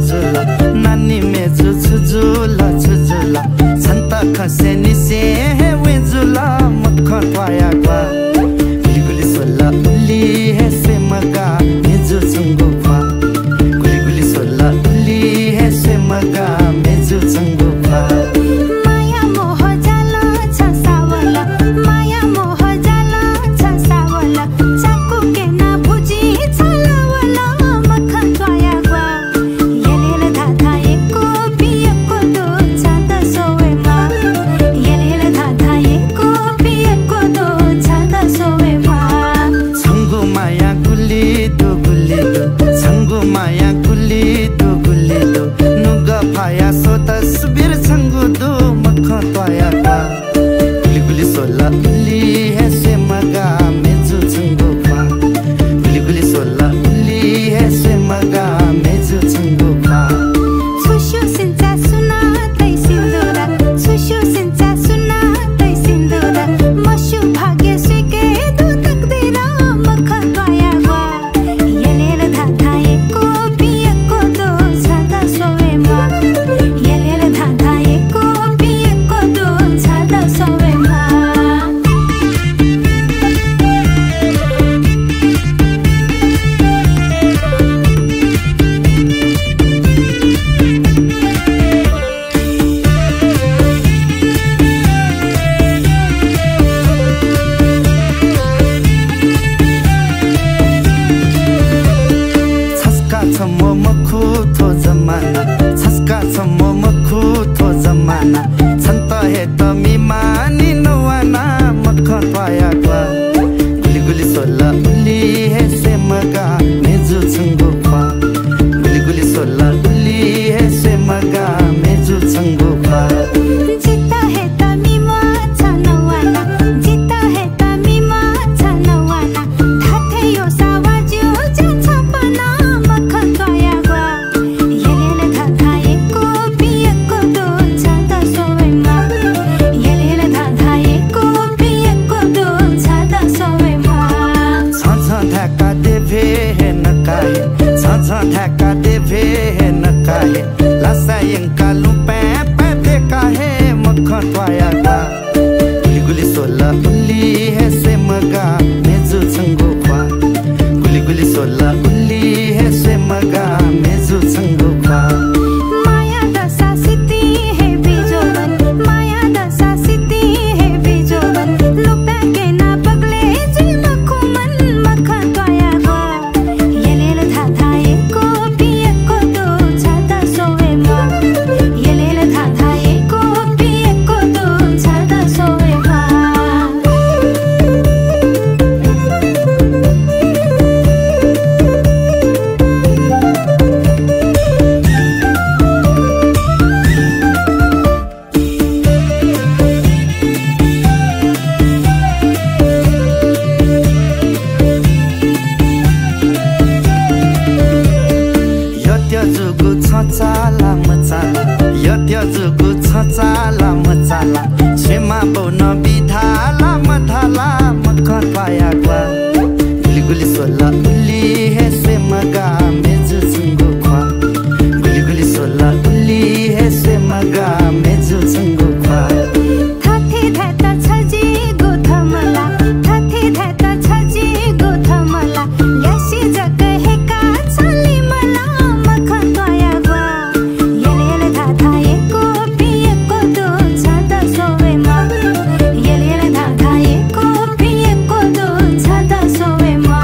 छुजुला नानी मेजु छुजुला छुजुला छन्ता खसे निसे वेजुला मख त्वाया ग्वा गुली गुली सोला उली हे से मगा मेजु चंगु फा गुली गुली सोला उली हे से मगा मेजु चंगु फा माया मोह जाला छ सावला माया मोह जाला छ सावला चाकु के ना बुझी छलावला मख त्वाया ग्वा येलेल धाधा एको पिएको दो छाता सोवे मा येलेल धाधा एको पिएको दो छाता सोवे मा छंगु माया गुली दो छंगु माया गुली दो नुगा फाया सो तस्बिर छंगु दो मख त्वाया ग्वा गुली गुली सोला उली हे से मगा मेजु चंगु फा गुली गुली सोला उली हे से मगा मेजु चंगु फा सुशु सिंचा सुना तै सिंदुरा सुशु सिंचा सुना तै सिंदुरा मशु भाग्य स्वीके दो तकदीरा मख त्वाया ग्वा येलेल धाधा एको पिएको दो छाता सोवे मा येलेल धाधा एको पिएको दो छाता सोवे मा छस्का छ म मखु थो जमाना छस्का छ म मखु थो जमाना छन्त हे त मिमानी नवाना मख त्वाया ग्वा गुली गुली सोला उली हे से मगा मेजु चंगु फा गुली गुली सोला उली हे से मगा मेजु चंगु फा जिता है त मिमा छ नवाना जिता है त मिमा छ नवाना थाथे यो सावाज्यो जा छपना मख त्वाया ग्वा येलेल धाधा एको पिएको दो छाता सोवे मा येलेल धाधा एको पिएको दो छाता सोवे मा छ ढाका देभे हे नकाहे छ ढाका देभे हे नकाहे लासा यंका लुपे पे देखा हे मख त्वाया ग्वा गुली गुली सोला उली हे से मगा मेजु चंगु फा गुली गुली सोला उली हे से मगा मेजु चंगु फा माया दशा सिद्धि है बीजोवन माया दशा सिद्धि है बीजोवन लुपे के ना पगले जी मखुमन मख त्वाया ग्वा येलेल धाधा एको पिएको दो छाता सोवे मा येलेल धाधा एको पिएको दो छाता सोवे मा यत्य जुगु छ चाला मचाला यत्य जुगु छ चाला मचाला छेमा बौन बिधाला मधाला मख त्वाया ग्वा गुली गुली सोला उली हे से मगा मेजु चंगु फा गुली गुली सोला उली हे से मगा मेजु चंगु फा थाथे थाता छजी गोथमला थाथे थाता छजी गोथमला ल्यासी जग हेका छली मला मख त्वाया ग्वा येलेल धाधा एको पिएको दो छाता सोवे मा येलेल धाधा एको पिएको दो छाता सोवे मा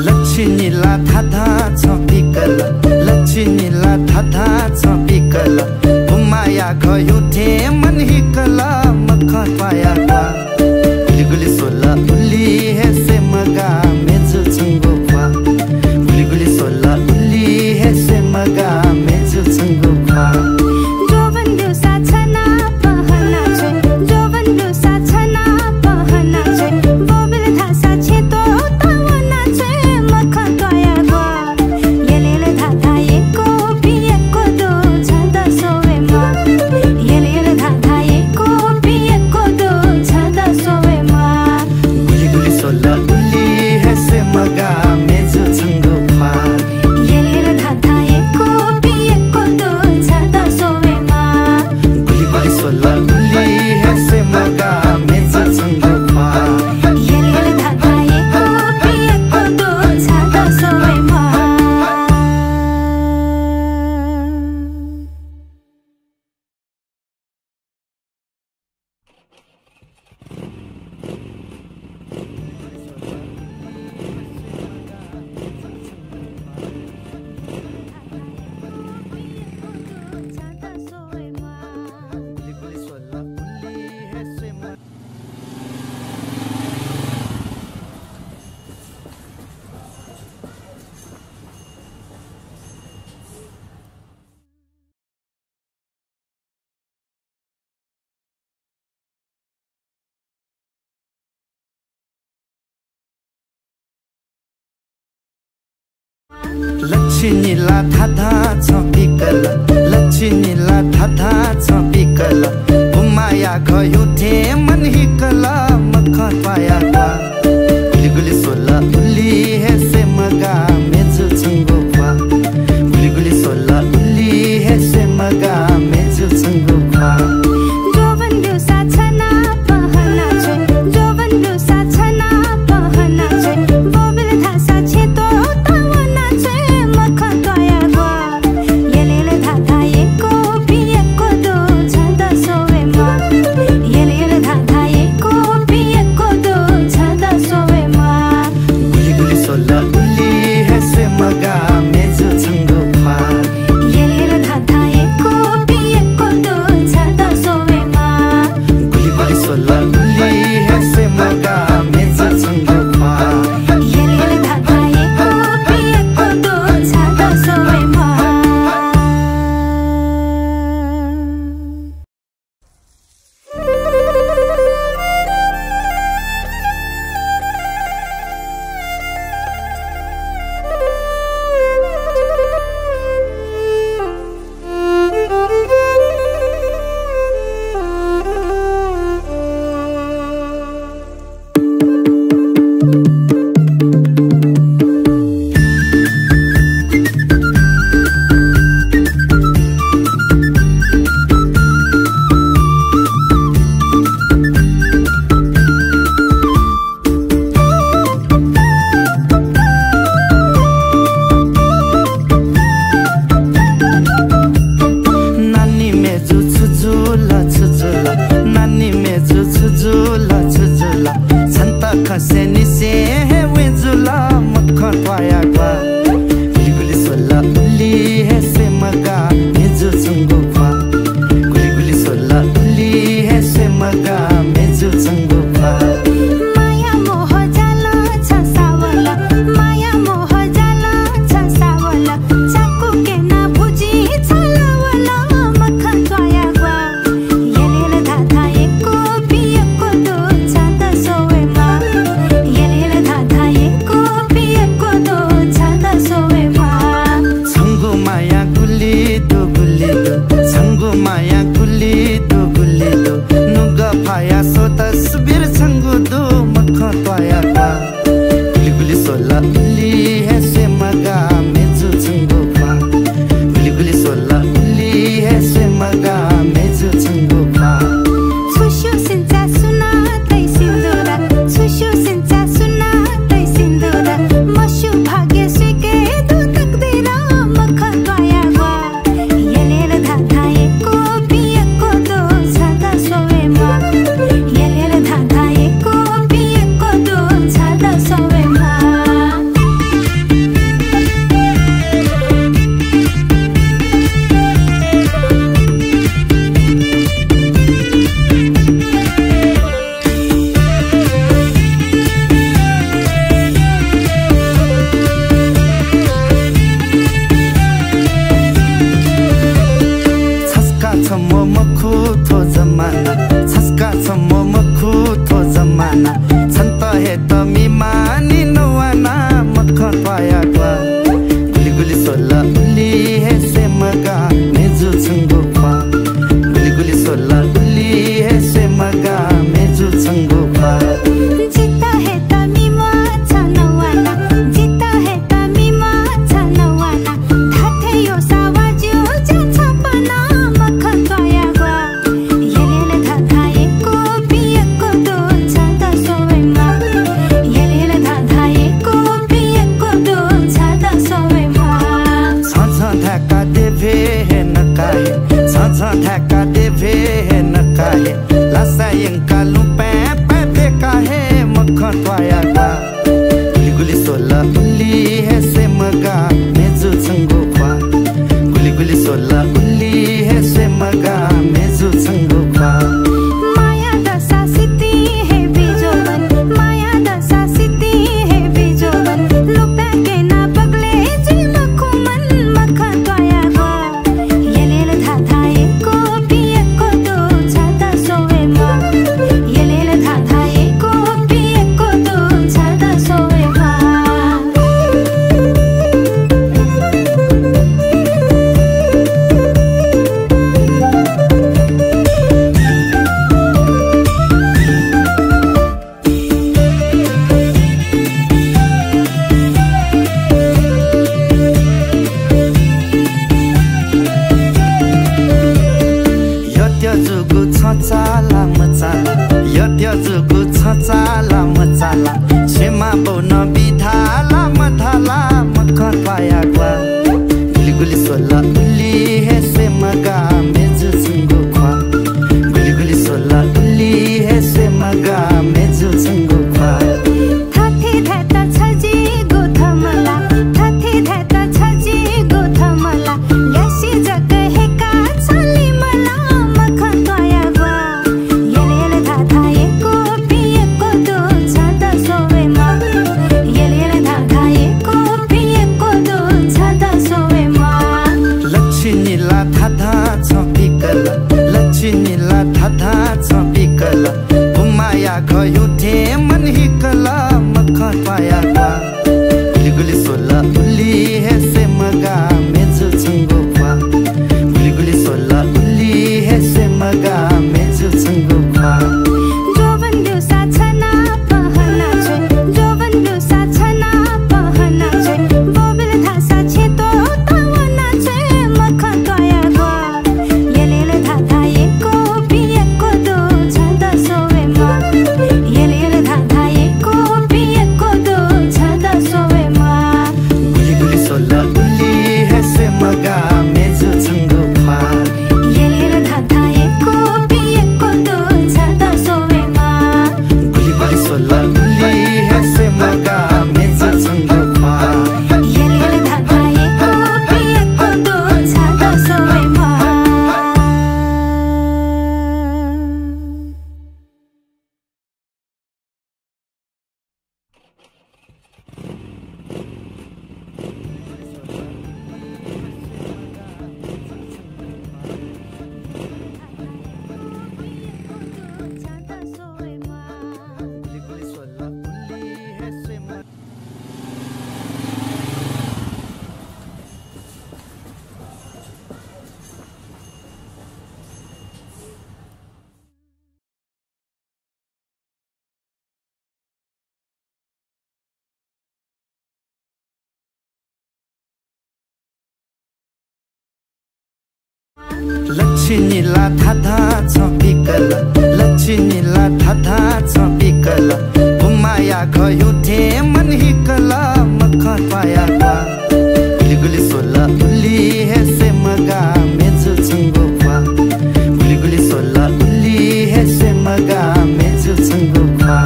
लक्ष्मीला धाधा छ पिकला लक्ष्मीला धाधा छ पिकला घुमाया गयो थे मन हिकला मख त्वाया ग्वा गुली गुली सोला उली हे से मगा मेजु चंगु फा गुली गुली सोला उली हे से मगा मेजु चंगु फा जोवन दिवसा छना पहना छे जोवन दिवसा छना पहना छे बोबिल धासा छे तो तावना छे मख त्वाया ग्वा येलेल धाधा एको पिएको दो छाता सोवे मा येलेल धाधा एको पिएको दो छाता सोवे मा लच्छिनीला थाहा छ पिकल लच्छिनीला थाहा छ पिकल माया गयो थे मन हिकल मख पाया गुली गुली सोला उली है से मगा मेजु छंगो पा गुली गुली सोला उली है से मगा मेजु छंगो पा जोवन दिवसा छना पहना छे जोवन दिवसा छना पहना छे बोबिल धासा छे तो तावना छे मख तया गवा येलेले धाधा एको पी एको दो छदा सोवे मा येलेले धाधा एको पी एको दो छदा सोवे मा गुली गुली सोला उली है से मगा मेजु छंगो पा येलेले धाधा एको पी एको दो छदा सोवे मा गुली गुली सोला उली है से मगा मेजु छंगो पा येलेले धाधा एको पी एको दो छदा सोवे मा नानी मेजु छुजुला छुजुला नानी मेजु छुजुला छुजुला छन्ता खसे निसे हे वेजुला मख पाया गवा गुली गुली सोला उली है से मगा मेजु छंगो पा गुली गुली सोला उली है से मगा मेजु छंगो पा माया मोह जाला छसावला माया मोह जाला छसावला चाकू के ना भुजी छलावला मख तया गवा येलेले धाधा एको पी एको दो छदा सोवे मा येलेले धाधा एको पी एको दो छदा सोवे मा छंगो माया गुली दो छंगो माया गुली दो नुग फाया सो तस्बिर छंगो दो मख तया गवा गुली गुली सोला उली है से मगा मेजु छंगो पा गुली गुली सोला उली है से मगा मेजु छंगो पा छुशु सिन्चा सुना तै सिन्दुरा छुशु सिन्चा सुना तै सिन्दुरा मशु भाग्य सुके दो तकदीरा मख तया गवा येलेले धाधा एको पी एको दो छदा सोवे मा येलेले धाधा एको पी एको दो छदा सोवे मा छस्का छ म मखु थो जमाना छस्का छ म मखु थो जमाना छन्त हे त मिमानी नवाना मख पाया गवा गुली गुली सोला उली है से मगा मेजु छंगो पा गुली गुली सोला उली है से मगा मेजु छंगो पा जिता है तमीमा छनवाना जिता है तमीमा छनवाना थाथे यो सावाजु जा छपना मख तया गवा येलेले धाधा एको पी एको दो छदा सोवे मा येलेले धाधा एको पी एको दो छदा सोवे मा छ ढाका देभे हे नकाए छ ढाका देभे हे नकाए लासा यंका लुपे पे काहे मख तया गवा गुली गुली सोला उली है से मगा मेजु छंगो पा गुली गुली सोला उली है से मगा मेजु छंगो पा माया दशा सिद्धि है बिजोवन माया दशा सिद्धि है बिजोवन लुपे के ना पगले जी मखुमन मख तया गवा येलेले धाधा एको पी एको दो छदा सोवे मा येलेले धाधा एको पी एको दो छदा सोवे मा जुगु छचाला मचाला छेमा पाउन बिधाला मथाला मख पाया ग्वा गुली गुली सोला उली हे से मगा मेजु छंगु ख्वा गुली गुली सोला उली हे से मगा मेजु छंगु ख्वा थाथे थाता छजी गोथमला थाथे थाता छजी गोथमला ल्यासी जग हेका छली मला मखन तया ग्वा येले येले थाथा एको पिएको दो छाता सोवे मा येले येले थाथा एको पिएको दो छाता सोवे मा लच्छिनीला थाथा छपिकल लच्छिनीला थाथा छपिकल बुमाया गयो थे मन हिकल मखन पाया ग्वा गुली गुली सोला उली हे से मगा मेजु छंगु ख्वा गुली गुली सोला उली हे से मगा मेजु छंगु ख्वा जोवन दिवसा छना पहना छे जोवन दिवसा छना पहना छे बोबिल थासा छे तो तावना छे मखन तया ग्वा येले येले थाथा एको पिएको दो छाता सोवे मा येले येले थाथा एको पिएको दो छाता सोवे मा गुली गुली सोला उली हे से मगा मेजु छंगु ख्वा येले येले थाथा एको पिएको दो छाता सोवे मा गुली गुली सोला उली हे से मगा मेजु छंगु ख्वा येले येले थाथा एको पिएको दो छाता सोवे मा छाता सोवे मा गुली गुली सोला उली हे से मगा लच्छिनीला थाथा छपिकल लच्छिनीला थाथा छपिकल बुमाया गयो थे मन हिकल मखन पाया ग्वा गुली गुली सोला उली हे से मगा मेजु छंगु ख्वा गुली गुली सोला उली हे से मगा मेजु छंगु ख्वा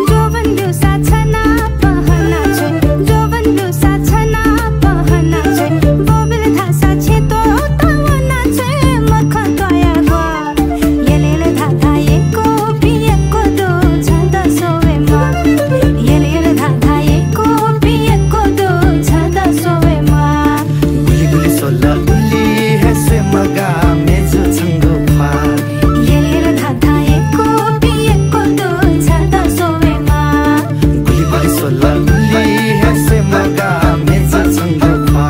जोवन दिवसा छना पहना छे जोवन दिवसा छना पहना छे बोबिल थासा छे तो तावना छे मखन तया ग्वा येले येले थाथा एको पिएको दो छाता सोवे मा येले येले थाथा एको पिएको दो छाता सोवे मा गुली गुली सोला उली हे से मगा मेजु छंगु ख्वा येले येले थाथा एको पिएको दो छाता सोवे मा गुली गुली सोला उली हे से मगा मेजु छंगु ख्वा